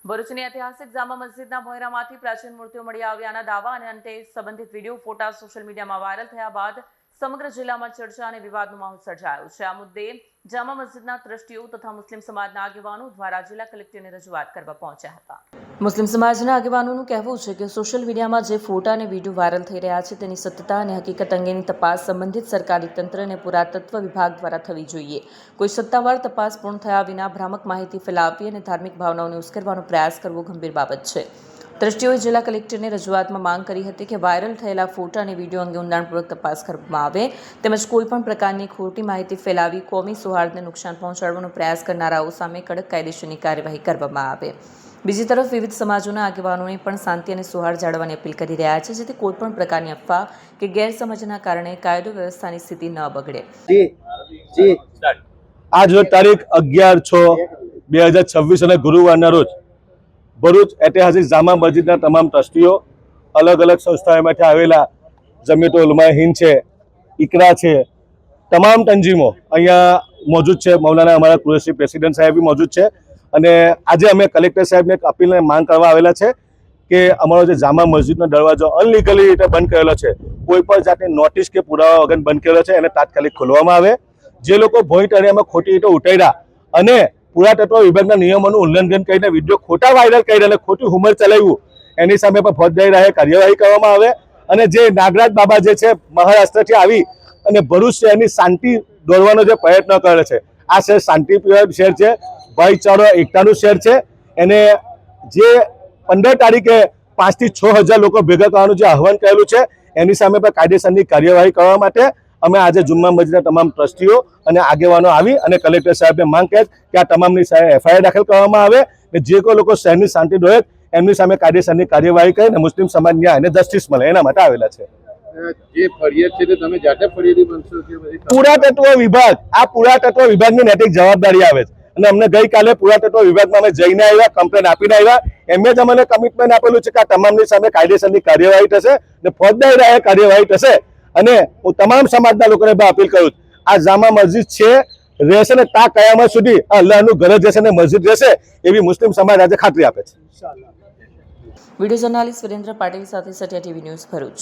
ભરૂચની ઐતિહાસિક જામા મસ્જિદના ભોંયરામાંથી પ્રાચીન મૂર્તિઓ મળી આવ્યાના દાવા અને અંતે સંબંધિત વિડીયો ફોટા સોશિયલ મીડિયામાં વાયરલ થયા બાદ સમગ્ર જિલ્લામાં ચર્ચા અને વિવાદનો માહોલ સર્જાયો છે। આ મુદ્દે જામા મસ્જિદના ટ્રસ્ટીઓ તથા મુસ્લિમ સમાજના આગેવાનો દ્વારા જિલ્લા કલેક્ટરને રજૂઆત કરવા પહોંચ્યા હતા। મુસ્લિમ સમાજના આગેવાનોનું કહેવું છે કે સોશિયલ મીડિયામાં જે ફોટા અને વિડીયો વાયરલ થઈ રહ્યા છે તેની સત્યતા અને હકીકત અંગેની તપાસ સંબંધિત સરકારી તંત્ર અને પુરાતત્વ વિભાગ દ્વારા થવી જોઈએ। કોઈ સત્તાવાર તપાસ પૂર્ણ થયા વિના ભ્રામક માહિતી ફેલાવવી અને ધાર્મિક ભાવનાઓને ઉશ્કેરવાનો પ્રયાસ કરવો ગંભીર બાબત છે। ટ્રસ્ટીઓએ જિલ્લા કલેક્ટરને રજૂઆતમાં માંગ કરી હતી કે વાયરલ થયેલા ફોટા અને વિડીયો અંગે ઊંડાણપૂર્વક તપાસ કરવામાં આવે તેમજ કોઈપણ પ્રકારની ખોટી માહિતી ફેલાવી કોમી સૌહાર્દને નુકસાન પહોંચાડવાનો પ્રયાસ કરનારાઓ સામે કડક કાયદેસરની કાર્યવાહી કરવામાં આવે। બીજી તરફ વિવિધ સમાજોના આગેવાનોએ પણ શાંતિ અને સૌહાર્દ જાળવવાની અપીલ કરી રહ્યા છે જેથી કોઈપણ પ્રકારની અફવા કે ગેરસમજના કારણે કાયદો વ્યવસ્થાની સ્થિતિ ન બગડે। આજ રોજ તારીખ 11/6/2026 અને ગુરુવારના રોજ ભરૂચ ઐતિહાસિક જામા મસ્જિદના તમામ ટ્રસ્ટીઓ, અલગ અલગ સંસ્થાઓમાંથી આવેલા જમિયતુલ ઉલમાએ હિન્દ છે, ઇકરા છે, તમામ તંજીમો અહીંયા મોજૂદ છે। મૌલાના અમારા કુરેશી પ્રેસિડેન્ટ સાહેબ બી મોજૂદ છે અને આજે અમે કલેક્ટર સાહેબને એક અપીલને માંગ કરવા આવેલા છે કે અમારો જે જામા મસ્જિદનો દરવાજો અનલીગલી રીતે બંધ કરેલો છે, કોઈ પણ જાતની નોટિસ કે પુરાવા વગર બંધ કરેલો છે એને તાત્કાલિક ખોલવામાં આવે। જે લોકો ભોંય તળિયામાં ખોટી રીતે ઉતાર્યા અને પુરાતત્વ વિભાગના નિયમોનું ઉલ્લંઘન કરીને વિડીયો ખોટા વાયરલ કરી અને ખોટી હુમર ચલાવ્યું એની સામે પણ ફોજદારી રાહે કાર્યવાહી કરવામાં આવે। અને જે નાગરાજ બાબા જે છે મહારાષ્ટ્રથી આવી અને ભરૂચ શહેરની શાંતિ દોરવાનો જે પ્રયત્ન કરે છે, આ શહેર શાંતિપ્રિય શહેર છે, ભાઈચારો એકતાનું શહેર છે। એને જે 15 તારીખે 5 થી 6 હજાર લોકો ભેગા કરવાનું જે આહવાન કરેલું છે એની સામે પણ કાયદેસરની કાર્યવાહી કરવા માટે અમે આજે જુમ્મા મસ્જિદના તમામ ટ્રસ્ટીઓ અને આગેવાનો આવી અને કલેક્ટર સાહેબને માંગ કરી કે આ તમામની સામે FIR દાખલ કરવામાં આવે અને જે કોઈ લોકો શહેરની શાંતિ દોરે એમની સામે કાયદેસરની કાર્યવાહી કરી અને મુસ્લિમ સમાજ ન્યાય અને જસ્ટિસ મળે એના માટે આવેલા છે। જે ફરિયાદ છે તે તમે જાતે ફરિયાદી બનશો કે પુરાતત્વ વિભાગ, આ પુરાતત્વ વિભાગની નૈતિક જવાબદારી આવે છે અને અમને ગઈકાલે પુરાતત્વ વિભાગમાં અમે જઈને આવ્યા, કમ્પ્લેન આપીને આવ્યા। એમને જ અમને કમિટમેન્ટ આપેલું છે કે આ તમામની સામે કાયદેસરની કાર્યવાહી થશે અને ફોજદારી રાહે કાર્યવાહી થશે। અને હું તમામ સમાજના લોકોને અપીલ કરું આ જામા મસ્જિદ છે રહેશે ને તા કયામત સુધી અલ્લાહનું ઘર રહેશે ને મસ્જિદ રહેશે એવી મુસ્લિમ સમાજ આજે ખાતરી આપે છે। વિડીયો જર્નાલિસ્ટ વિરેન્દ્ર પાટીલ સાથે સત્યા ટીવી ન્યૂઝ ભરૂચ।